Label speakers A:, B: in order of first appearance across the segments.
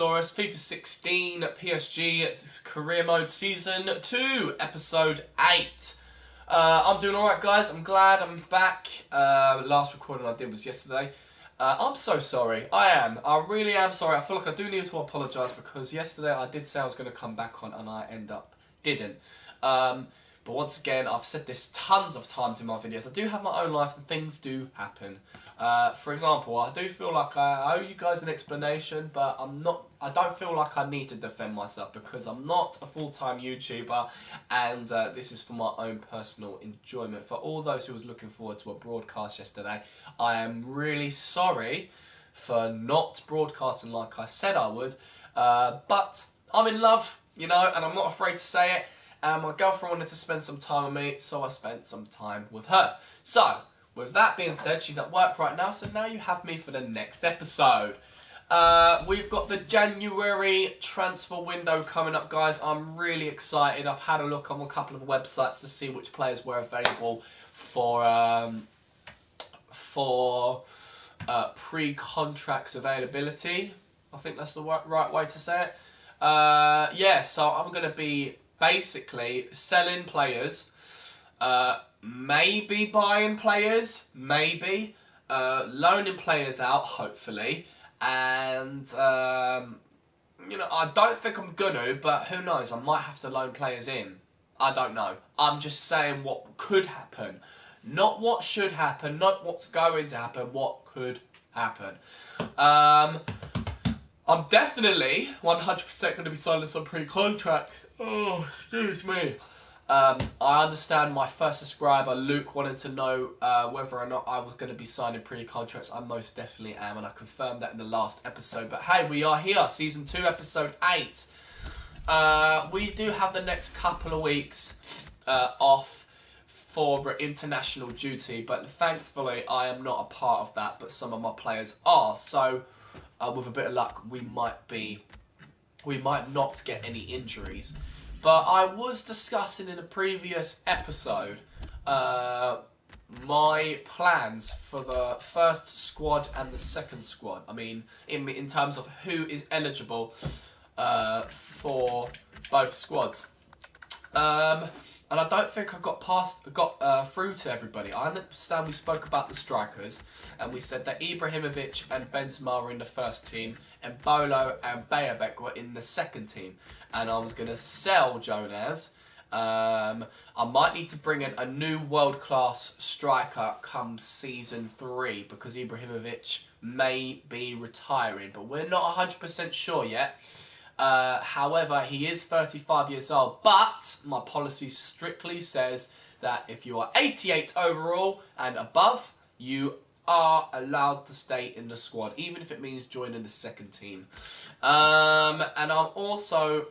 A: FIFA 16 PSG, it's career mode season 2, episode 8. I'm doing alright, guys. I'm glad I'm back. Last recording I did was yesterday. I'm so sorry. I really am sorry. I feel like I do need to apologise because yesterday I did say I was going to come back on and I didn't. But once again, I've said this tons of times in my videos. I do have my own life and things do happen. For example, I do feel like I owe you guys an explanation, but I don't feel like I need to defend myself because I'm not a full-time YouTuber, and this is for my own personal enjoyment. For all those who was looking forward to a broadcast yesterday, I am really sorry for not broadcasting like I said I would, but I'm in love, you know, and I'm not afraid to say it. And my girlfriend wanted to spend some time with me, so I spent some time with her. So, with that being said, she's at work right now, so now you have me for the next episode. We've got the January transfer window coming up, guys. I'm really excited. I've had a look on a couple of websites to see which players were available for pre-contracts availability. I think that's the right way to say it. Yeah, so I'm going to be basically selling players, maybe buying players, maybe loaning players out, hopefully, and you know, I don't think I'm gonna, but who knows? I might have to loan players in. I don't know. I'm just saying what could happen, not what should happen, not what's going to happen. What could happen? I'm definitely 100% going to be signing some pre-contracts. Oh, excuse me. I understand my first subscriber, Luke, wanted to know whether or not I was going to be signing pre-contracts. I most definitely am, and I confirmed that in the last episode. But hey, we are here, Season 2, Episode 8. We do have the next couple of weeks off for international duty, but thankfully I am not a part of that, but some of my players are. So, with a bit of luck, we might not get any injuries. But I was discussing in a previous episode my plans for the first squad and the second squad. I mean, in terms of who is eligible for both squads. And I don't think I got through to everybody. I understand we spoke about the strikers, and we said that Ibrahimovic and Benzema were in the first team, and Bolo and Bayabek were in the second team. And I was going to sell Jonas. I might need to bring in a new world-class striker come Season 3, because Ibrahimovic may be retiring, but we're not 100% sure yet. However, he is 35 years old, but my policy strictly says that if you are 88 overall and above, you are allowed to stay in the squad, even if it means joining the second team. And I'm also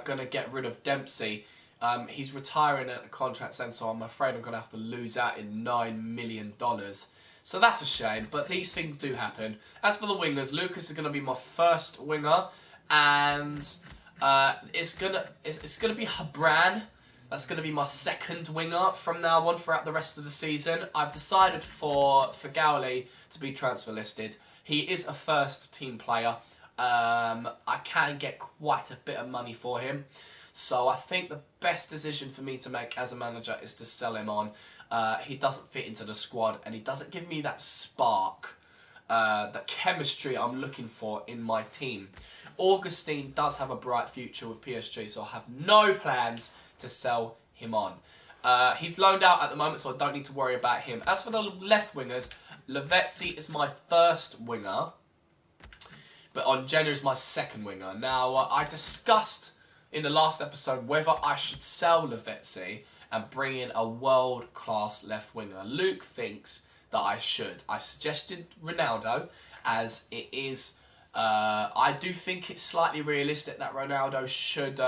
A: going to get rid of Dempsey. He's retiring at the contract's end, so I'm afraid I'm going to have to lose out in $9 million. So that's a shame, but these things do happen. As for the wingers, Lucas is going to be my first winger. And it's gonna be Habran. That's gonna be my second winger from now on throughout the rest of the season. I've decided for Gowley to be transfer listed. He is a first team player. I can get quite a bit of money for him, so I think the best decision for me to make as a manager is to sell him on. He doesn't fit into the squad, and he doesn't give me that spark, that chemistry I'm looking for in my team. Augustine does have a bright future with PSG, so I have no plans to sell him on. He's loaned out at the moment, so I don't need to worry about him. As for the left wingers, Lavezzi is my first winger, but Onjena is my second winger. Now, I discussed in the last episode whether I should sell Lavezzi and bring in a world-class left winger. Luke thinks that I should. I suggested Ronaldo, as it is... I do think it's slightly realistic that Ronaldo should,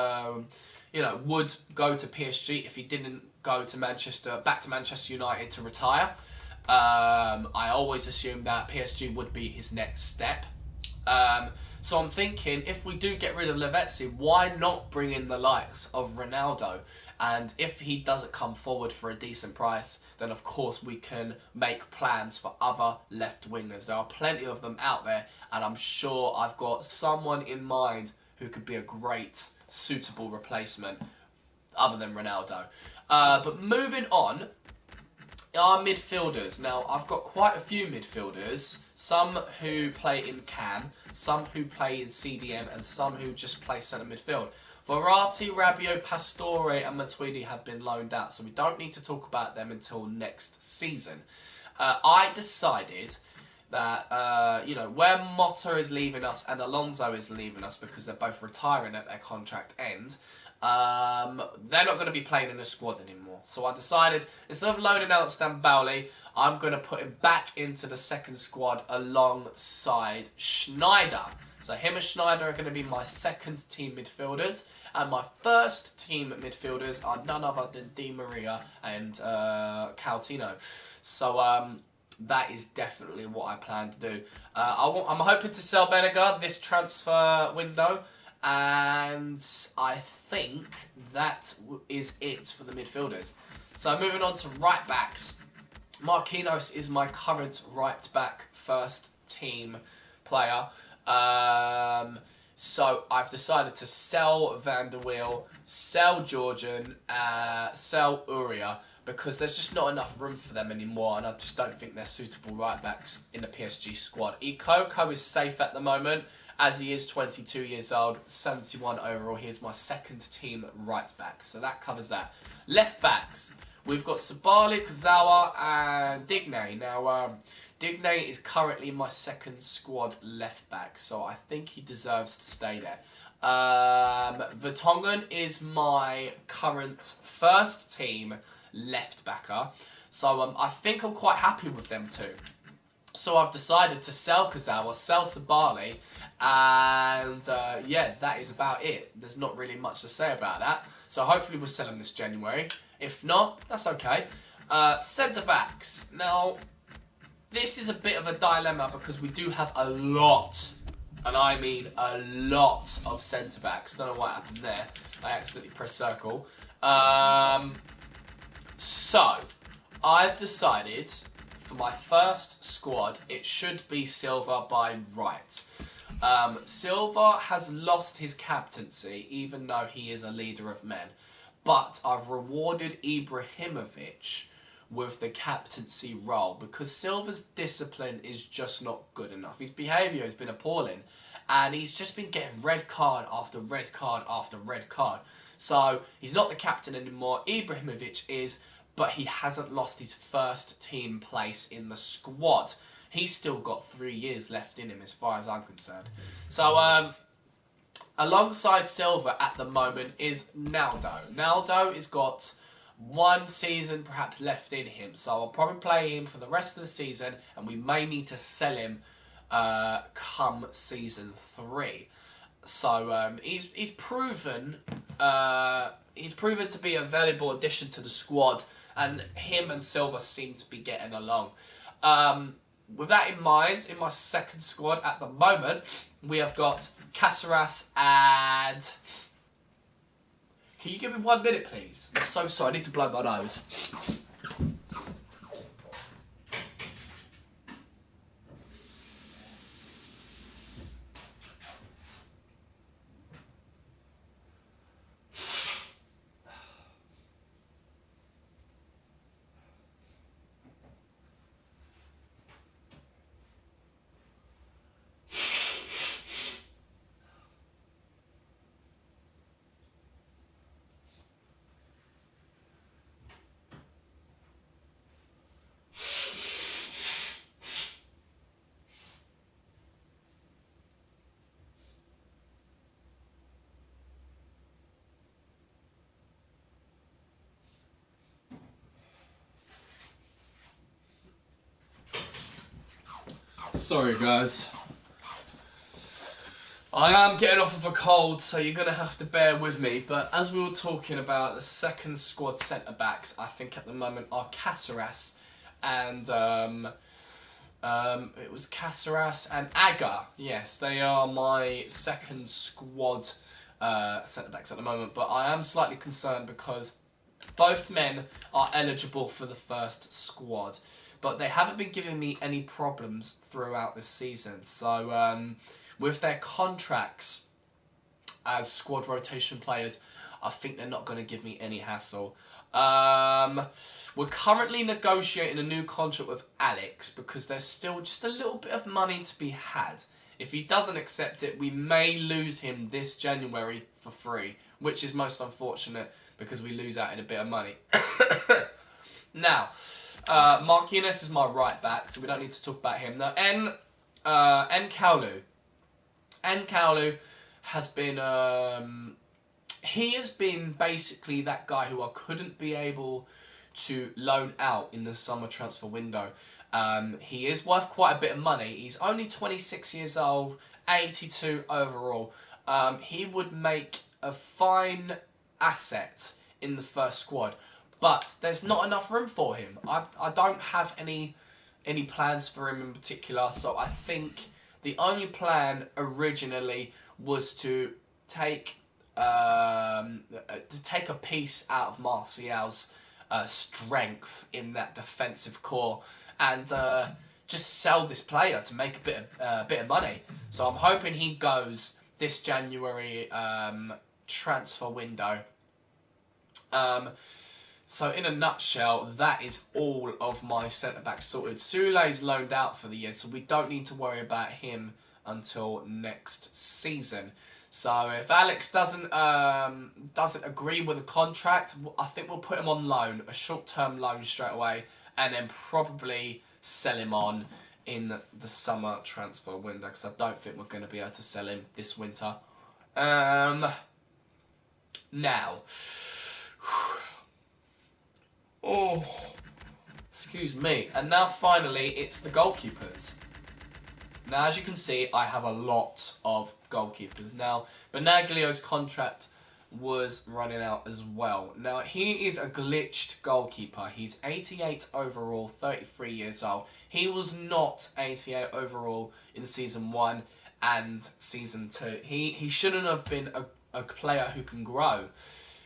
A: you know, would go to PSG if he didn't go to back to Manchester United to retire. I always assumed that PSG would be his next step. So I'm thinking, if we do get rid of Lavezzi, why not bring in the likes of Ronaldo? And if he doesn't come forward for a decent price, then of course we can make plans for other left wingers. There are plenty of them out there, and I'm sure I've got someone in mind who could be a great, suitable replacement other than Ronaldo. But moving on, our midfielders. Now, I've got quite a few midfielders. Some who play in CAM, some who play in CDM, and some who just play centre midfield. Verratti, Rabiot, Pastore, and Matuidi have been loaned out, so we don't need to talk about them until next season. I decided that, where Motta is leaving us and Alonso is leaving us because they're both retiring at their contract end, they're not going to be playing in the squad anymore. So I decided, instead of loading out Stambouli, I'm going to put him back into the second squad alongside Schneider. So him and Schneider are going to be my second team midfielders. And my first team midfielders are none other than Di Maria and Coutinho. So that is definitely what I plan to do. I'm hoping to sell Benegar this transfer window. And I think that is it for the midfielders. So moving on to right backs. Marquinhos is my current right back first team player. So I've decided to sell Van der Wiel, sell Georgian, sell Uria, because there's just not enough room for them anymore, and I just don't think they're suitable right backs in the PSG squad. Ikoko is safe at the moment, as he is 22 years old, 71 overall. He's my second team right back, so that covers that. Left backs, we've got Sabali, Kazawa, and Digne. Now, Digne is currently my second squad left back, so I think he deserves to stay there. Vertonghen is my current first team left backer, so I think I'm quite happy with them too. So I've decided to sell Kazawa, sell Sabali, and yeah, that is about it. There's not really much to say about that. So hopefully we'll sell him this January. If not, that's okay. Centre backs. Now, this is a bit of a dilemma because we do have a lot, and I mean a lot of centre backs. Don't know what happened there. I accidentally pressed circle. So I've decided for my first squad, it should be Silva by right. Silva has lost his captaincy, even though he is a leader of men. But I've rewarded Ibrahimovic with the captaincy role because Silva's discipline is just not good enough. His behaviour has been appalling, and he's just been getting red card after red card after red card. So he's not the captain anymore. Ibrahimovic is, but he hasn't lost his first team place in the squad. He's still got 3 years left in him as far as I'm concerned. So alongside Silva at the moment is Naldo. Naldo has got 1 season perhaps left in him, so I'll probably play him for the rest of the season, and we may need to sell him come season 3. So he's proven to be a valuable addition to the squad, and him and Silva seem to be getting along. With that in mind, in my second squad at the moment, we have got Caceres and... Can you give me 1 minute, please? I'm so sorry, I need to blow my nose. Sorry guys, I am getting off of a cold, so you're going to have to bear with me, but as we were talking about the second squad centre-backs, I think at the moment are Caceres and It was Caceres and Aga. Yes, they are my second squad centre-backs at the moment. But I am slightly concerned because both men are eligible for the first squad. But they haven't been giving me any problems throughout this season. So with their contracts as squad rotation players, I think they're not going to give me any hassle. We're currently negotiating a new contract with Alex because there's still just a little bit of money to be had. If he doesn't accept it, we may lose him this January for free, which is most unfortunate because we lose out in a bit of money. Now, Marquinhos is my right back, so we don't need to talk about him. Now, Kaulu. Kaulu has been... he has been basically that guy who I couldn't be able to loan out in the summer transfer window. He is worth quite a bit of money. He's only 26 years old, 82 overall. He would make a fine asset in the first squad, but there's not enough room for him. I don't have any plans for him in particular, so I think the only plan originally was to take a piece out of Martial's strength in that defensive core and just sell this player to make a bit of money. So I'm hoping he goes this January transfer window. So in a nutshell, that is all of my centre-backs sorted. Sule's loaned out for the year, so we don't need to worry about him until next season. So if Alex doesn't agree with the contract, I think we'll put him on loan, a short-term loan straight away, and then probably sell him on in the summer transfer window, because I don't think we're going to be able to sell him this winter. Now... oh, excuse me. And now finally, it's the goalkeepers. Now, as you can see, I have a lot of goalkeepers. Now, Benaglio's contract was running out as well. Now, he is a glitched goalkeeper. He's 88 overall, 33 years old. He was not 88 overall in Season 1 and Season 2. He shouldn't have been a player who can grow.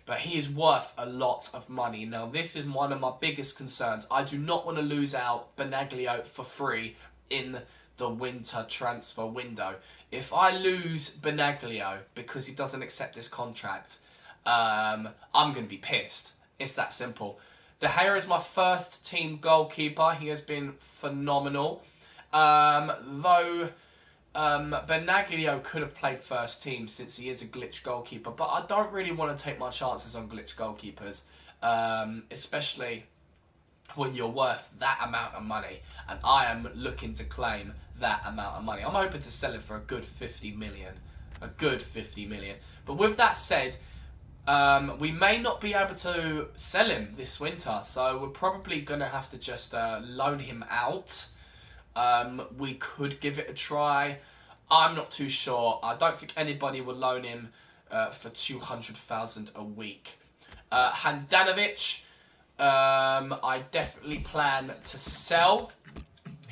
A: But he is worth a lot of money. Now, this is one of my biggest concerns. I do not want to lose out Benaglio for free in the winter transfer window. If I lose Benaglio because he doesn't accept this contract, I'm going to be pissed. It's that simple. De Gea is my first team goalkeeper. He has been phenomenal. Though... Benaglio could have played first team since he is a glitch goalkeeper, but I don't really want to take my chances on glitch goalkeepers, especially when you're worth that amount of money, and I am looking to claim that amount of money. I'm hoping to sell it for a good 50 million. A good 50 million. But with that said, we may not be able to sell him this winter, so we're probably going to have to just loan him out. We could give it a try. I'm not too sure. I don't think anybody will loan him for 200,000 a week. Handanovic, I definitely plan to sell.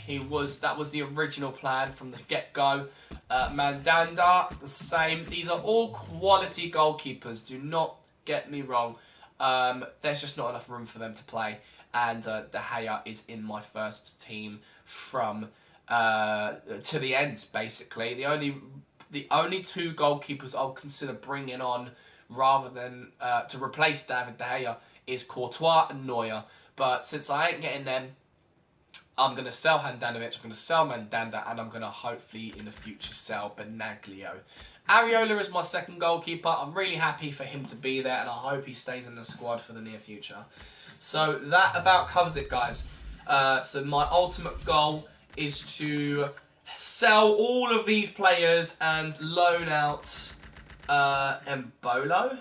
A: That was the original plan from the get-go. Mandanda, the same. These are all quality goalkeepers. Do not get me wrong. There's just not enough room for them to play. And De Gea is in my first team from to the end, basically. The only two goalkeepers I'll consider bringing on rather than to replace David De Gea is Courtois and Neuer. But since I ain't getting them, I'm going to sell Handanovic, I'm going to sell Mandanda, and I'm going to hopefully in the future sell Benaglio. Areola is my second goalkeeper. I'm really happy for him to be there, and I hope he stays in the squad for the near future. So that about covers it, guys. So my ultimate goal is to sell all of these players and loan out Embolo.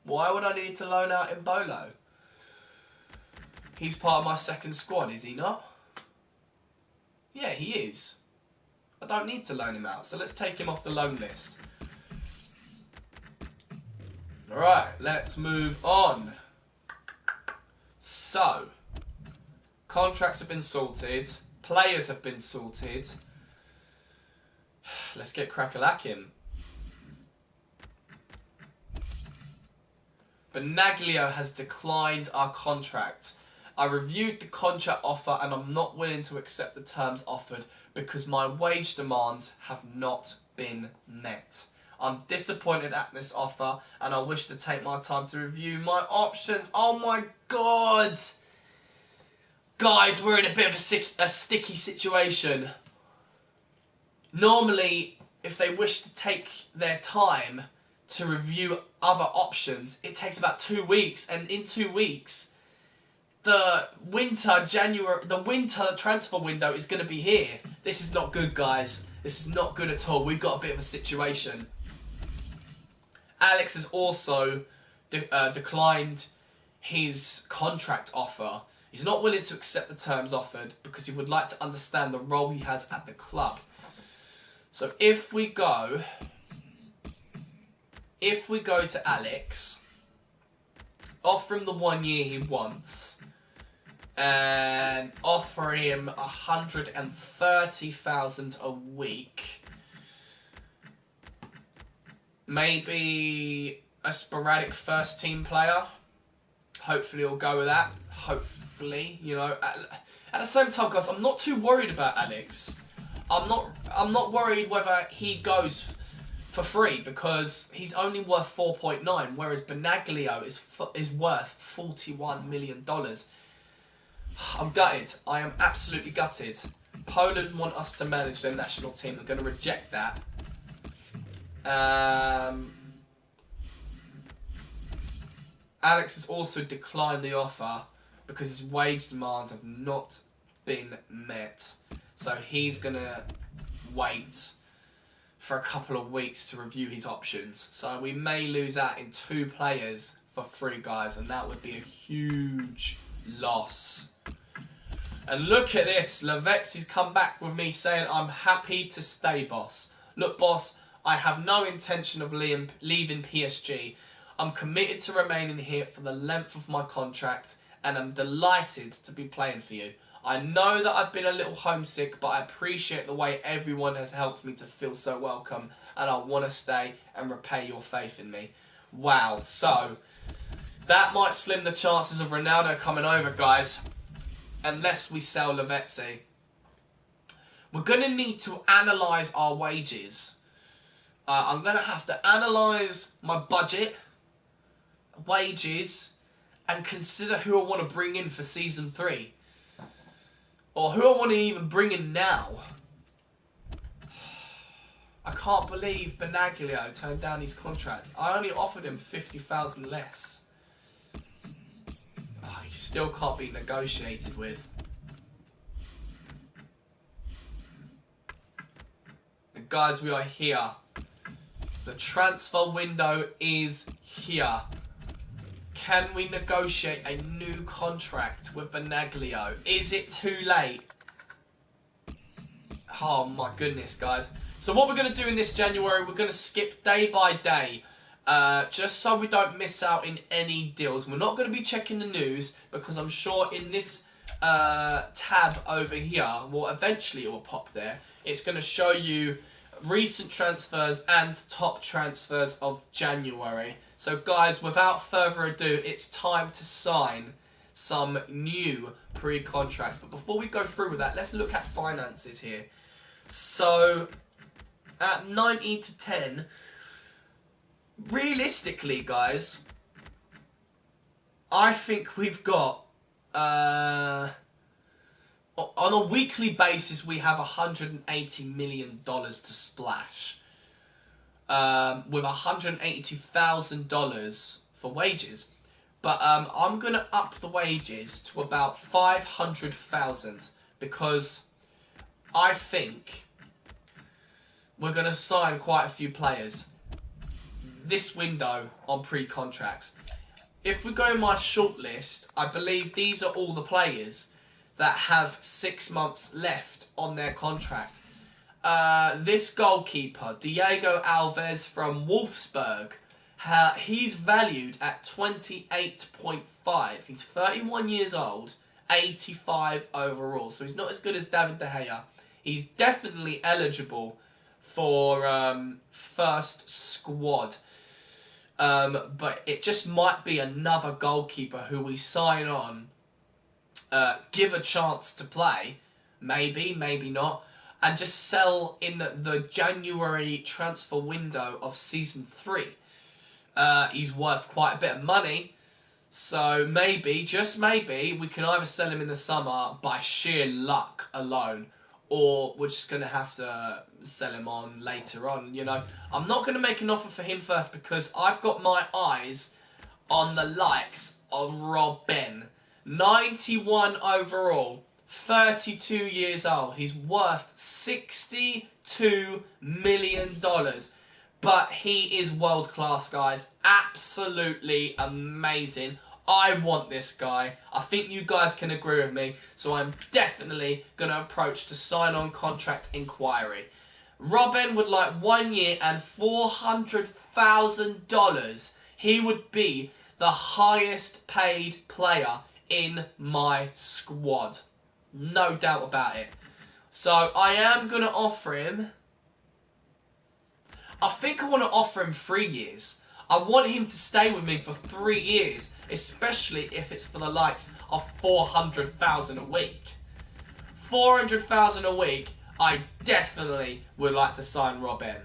A: Why would I need to loan out Embolo? He's part of my second squad, is he not? Yeah, he is. I don't need to loan him out, so let's take him off the loan list. Alright, let's move on. So, contracts have been sorted. Players have been sorted. Let's get crack-a-lacking. Benaglio has declined our contract. I reviewed the contract offer and I'm not willing to accept the terms offered because my wage demands have not been met. I'm disappointed at this offer and I wish to take my time to review my options. Oh my god! Guys, we're in a bit of a sticky situation. Normally, if they wish to take their time to review other options, it takes about 2 weeks, and in 2 weeks, the winter transfer window is going to be here. This is not good, guys. This is not good at all. We've got a bit of a situation. Alex has also declined his contract offer. He's not willing to accept the terms offered because he would like to understand the role he has at the club. So if we go to Alex, offer him the 1 year he wants, and offer him 130,000 a week, maybe a sporadic first team player. Hopefully he'll go with that. Hopefully, you know. At the same time, guys, I'm not too worried about Alex. I'm not worried whether he goes for free because he's only worth 4.9, whereas Benaglio is worth $41 million. I'm gutted. I am absolutely gutted. Poland want us to manage their national team. I'm going to reject that. Alex has also declined the offer because his wage demands have not been met. So he's going to wait for a couple of weeks to review his options. So we may lose out in 2 players for free, guys, and that would be a huge loss. And look at this. Lavetzi's come back with me saying, I'm happy to stay, boss. Look, boss, I have no intention of leaving PSG. I'm committed to remaining here for the length of my contract, and I'm delighted to be playing for you. I know that I've been a little homesick, but I appreciate the way everyone has helped me to feel so welcome, and I want to stay and repay your faith in me. Wow, so that might slim the chances of Ronaldo coming over, guys, unless we sell Lavetzi. We're going to need to analyse our wages. I'm going to have to analyse my budget, wages, and consider who I want to bring in for Season 3. Or who I want to even bring in now. I can't believe Benaglio turned down his contract. I only offered him 50,000 less. Oh, he still can't be negotiated with. And guys, we are here. The transfer window is here. Can we negotiate a new contract with Benaglio? Is it too late? Oh my goodness, guys. So what we're going to do in this January, we're going to skip day by day. Just so we don't miss out in any deals. We're not going to be checking the news because I'm sure in this tab over here, well, eventually it will pop there. It's going to show you recent transfers and top transfers of January. So guys, without further ado, it's time to sign some new pre-contracts. But before we go through with that, let's look at finances here. So at 90 to 10, realistically, guys, I think we've got on a weekly basis, we have $180 million to splash, with $182,000 for wages. But I'm going to up the wages to about $500,000 because I think we're going to sign quite a few players this window on pre-contracts. If we go in my shortlist, I believe these are all the players that have 6 months left on their contract. This goalkeeper, Diego Alves from Wolfsburg, he's valued at 28.5. He's 31 years old 85 overall. So he's not as good as David De Gea. He's definitely eligible for first squad. But it just might be another goalkeeper who we sign on, give a chance to play, maybe, maybe not, and just sell in the January transfer window of Season 3. He's worth quite a bit of money, so maybe, just maybe, we can either sell him in the summer by sheer luck alone, or we're just going to have to sell him on later on, you know. I'm not going to make an offer for him first because I've got my eyes on the likes of Robben. 91 overall, 32 years old. He's worth $62 million. But he is world class, guys. Absolutely amazing. I want this guy. I think you guys can agree with me. So I'm definitely going to approach to sign on contract inquiry. Robben would like 1 year and $400,000. He would be the highest paid player in my squad. No doubt about it. So I am going to offer him... I think I want to offer him 3 years. I want him to stay with me for 3 years, especially if it's for the likes of $400,000 a week. $400,000 a week, I definitely would like to sign Robben.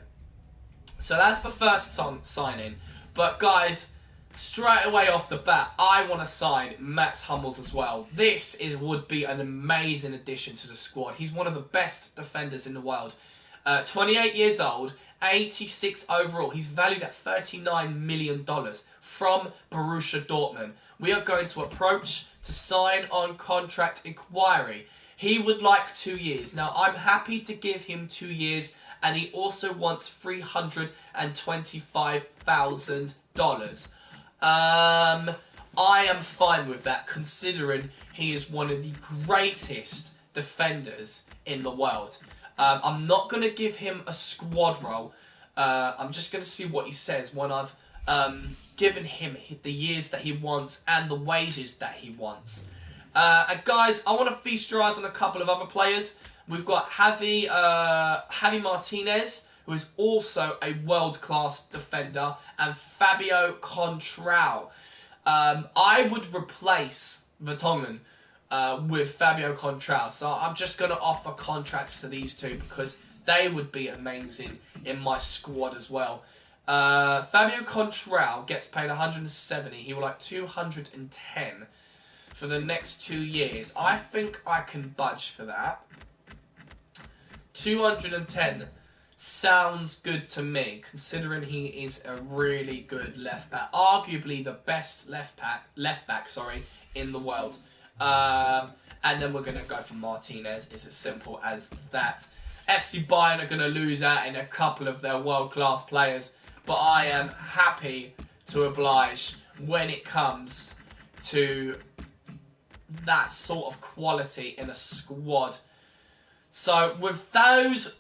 A: So that's the first signing. But guys, straight away off the bat, I want to sign Mats Hummels as well. This would be an amazing addition to the squad. He's one of the best defenders in the world. 28 years old, 86 overall. He's valued at $39 million from Borussia Dortmund. We are going to approach to sign on contract inquiry. He would like 2 years. Now, I'm happy to give him 2 years, and he also wants $325,000. I am fine with that, considering he is one of the greatest defenders in the world. I'm not going to give him a squad role. I'm just going to see what he says when I've given him the years that he wants and the wages that he wants. And guys, I want to feast your eyes on a couple of other players. We've got Javi Martinez, who is also a world-class defender, and Fabio Contrao. I would replace Vertonghen with Fabio Contrao. So I'm just going to offer contracts to these two because they would be amazing in my squad as well. Fabio Contrao gets paid 170. He will like 210 for the next 2 years. I think I can budge for that. 210 sounds good to me, considering he is a really good left back, arguably the best left back, in the world. And then we're going to go for Martinez. It's as simple as that. FC Bayern are going to lose out in a couple of their world-class players, but I am happy to oblige when it comes to that sort of quality in a squad. So with those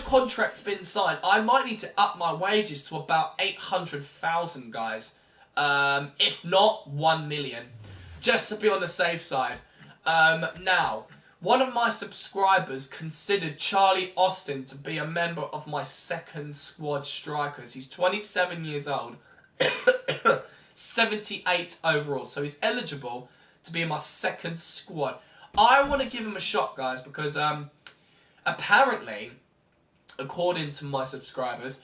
A: contracts being signed, I might need to up my wages to about 800,000, guys. If not 1 million, just to be on the safe side. Now, one of my subscribers considered Charlie Austin to be a member of my second squad strikers. He's 27 years old, 78 overall, so he's eligible to be in my second squad. I want to give him a shot, guys, because apparently, according to my subscribers,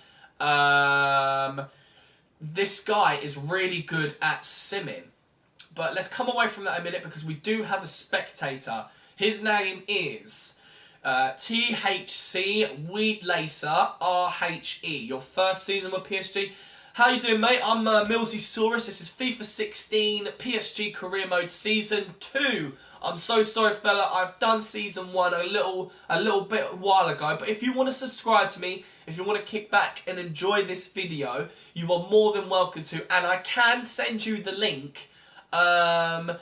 A: this guy is really good at simming. But let's come away from that in a minute because we do have a spectator. His name is THC Weedlacer RHE. Your first season with PSG. How you doing, mate? I'm Millsy-saurus. This is FIFA 16 PSG Career Mode Season 2. I'm so sorry, fella. I've done Season 1 a little bit a while ago. But if you want to subscribe to me, if you want to kick back and enjoy this video, you are more than welcome to. And I can send you the link on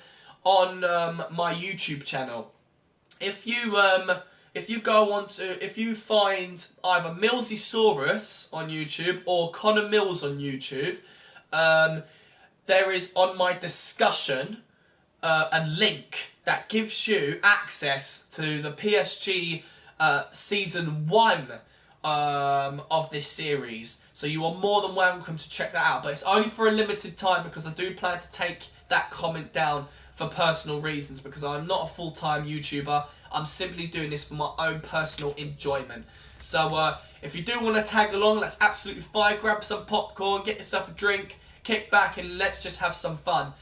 A: my YouTube channel. If you go on to, if you find either Millsy-saurus on YouTube or Connor Mills on YouTube, there is on my discussion a link that gives you access to the PSG season 1 of this series. So you are more than welcome to check that out. But it's only for a limited time because I do plan to take that comment down for personal reasons, because I'm not a full-time YouTuber. I'm simply doing this for my own personal enjoyment. So if you do want to tag along, that's absolutely fine. Grab some popcorn, get yourself a drink, kick back, and let's just have some fun.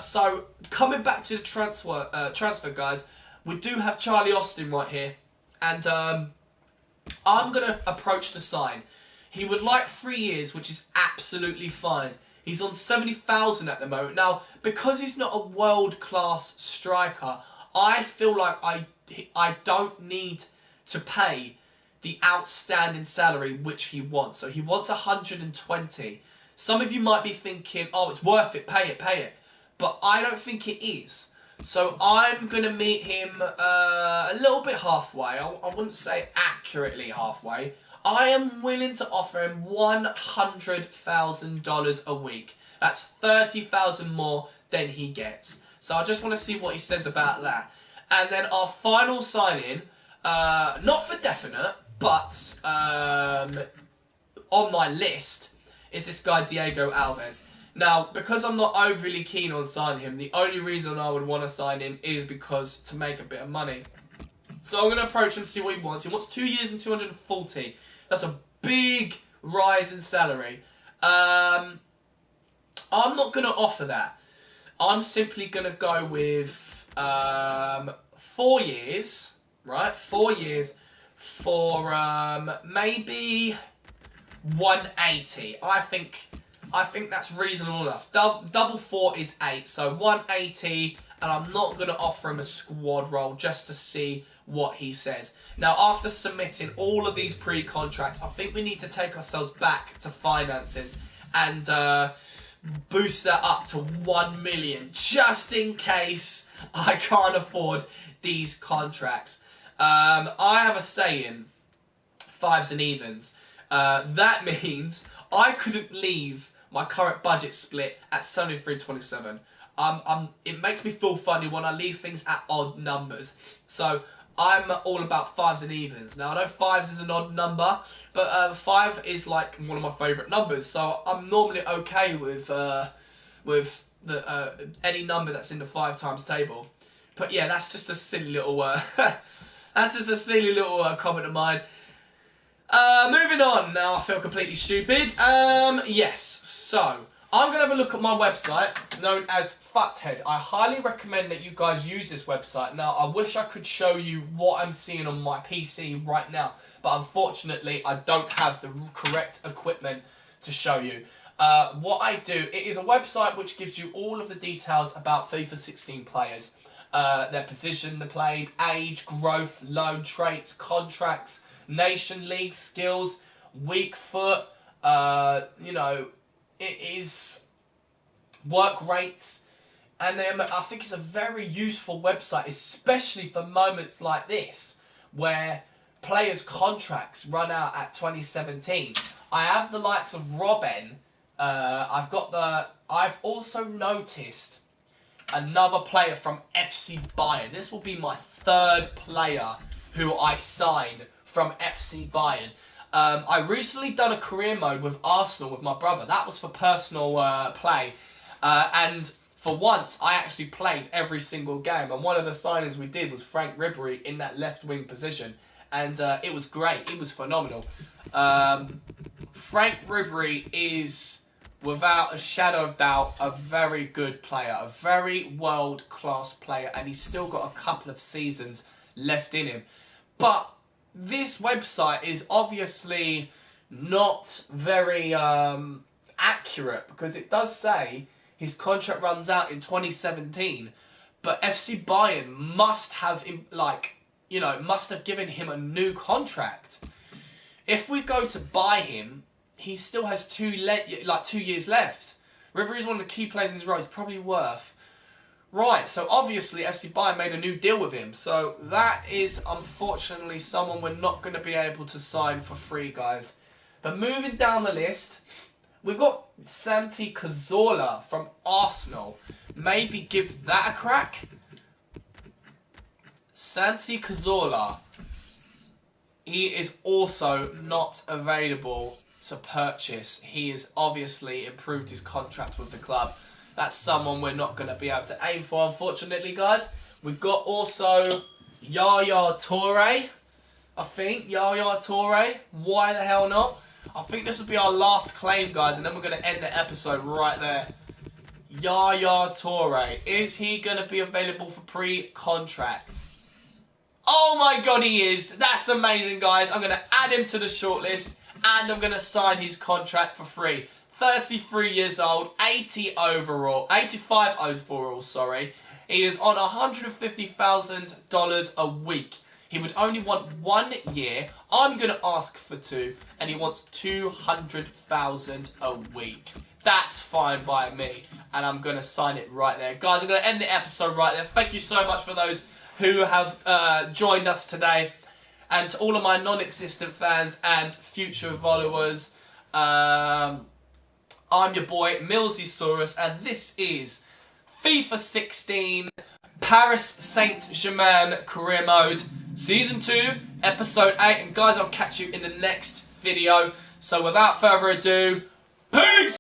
A: So coming back to the transfer guys, we do have Charlie Austin right here, and I'm going to approach the sign. He would like 3 years, which is absolutely fine. He's on 70,000 at the moment. Now, because he's not a world-class striker, I feel like I don't need to pay the outstanding salary which he wants. So he wants 120. Some of you might be thinking, oh, it's worth it, pay it, pay it. But I don't think it is. So I'm going to meet him a little bit halfway. I wouldn't say accurately halfway. I am willing to offer him $100,000 a week. That's $30,000 more than he gets. So I just want to see what he says about that. And then our final sign-in, not for definite, but on my list, is this guy Diego Alves. Now, because I'm not overly keen on signing him, the only reason I would want to sign him is because to make a bit of money. So I'm going to approach him and see what he wants. He wants 2 years and 240. That's a big rise in salary. I'm not going to offer that. I'm simply going to go with 4 years, right? 4 years for maybe 180. I think that's reasonable enough. Double 4 is 8, so 180, and I'm not going to offer him a squad role just to see what he says. Now, after submitting all of these pre-contracts, I think we need to take ourselves back to finances and boost that up to 1 million, just in case I can't afford these contracts. I have a saying, fives and evens. That means I couldn't leave my current budget split at 73.27. It makes me feel funny when I leave things at odd numbers. So I'm all about fives and evens. Now, I know fives is an odd number, but 5 is like one of my favourite numbers. So I'm normally okay with any number that's in the 5 times table. But yeah, that's just a silly little comment of mine. Moving on. Now I feel completely stupid. Yes. So I'm gonna have a look at my website known as Futhead. I highly recommend that you guys use this website. Now I wish I could show you what I'm seeing on my PC right now, but unfortunately I don't have the correct equipment to show you. What I do, it is a website which gives you all of the details about FIFA 16 players. Their position they played, age, growth, loan traits, contracts, nation league skills, weak foot, you know, it is work rates, and then I think it's a very useful website, especially for moments like this, where players' contracts run out at 2017. I have the likes of Robben. I've also noticed another player from FC Bayern. This will be my 3rd player who I sign from FC Bayern. I recently done a career mode with Arsenal with my brother. That was for personal play. And for once, I actually played every single game. And one of the signings we did was Frank Ribery in that left wing position. And it was great. It was phenomenal. Frank Ribery is, without a shadow of doubt, a very good player. A very world-class player. And he's still got a couple of seasons left in him. But this website is obviously not very accurate, because it does say his contract runs out in 2017, but FC Bayern must have, must have given him a new contract. If we go to buy him, he still has 2 years left. Ribery is one of the key players in his role. He's probably worth. Right, so obviously FC Bayern made a new deal with him. So that is unfortunately someone we're not going to be able to sign for free, guys. But moving down the list, We've got Santi Cazorla from Arsenal. Maybe give that a crack. Santi Cazorla. He is also not available to purchase. He has obviously improved his contract with the club. That's someone we're not going to be able to aim for, unfortunately, guys. We've got also Yaya Toure. I think Yaya Toure. Why the hell not? I think this will be our last claim, guys, and then we're going to end the episode right there. Yaya Toure. Is he going to be available for pre-contract? Oh my god, he is. That's amazing, guys. I'm going to add him to the shortlist, and I'm going to sign his contract for free. 33 years old, 85 overall, sorry. He is on $150,000 a week. He would only want 1 year. I'm going to ask for 2, and he wants $200,000 a week. That's fine by me, and I'm going to sign it right there. Guys, I'm going to end the episode right there. Thank you so much for those who have joined us today, and to all of my non-existent fans and future followers. I'm your boy Millsy-saurus, and this is FIFA 16 Paris Saint-Germain Career Mode Season 2 Episode 8, and guys, I'll catch you in the next video. So without further ado, peace!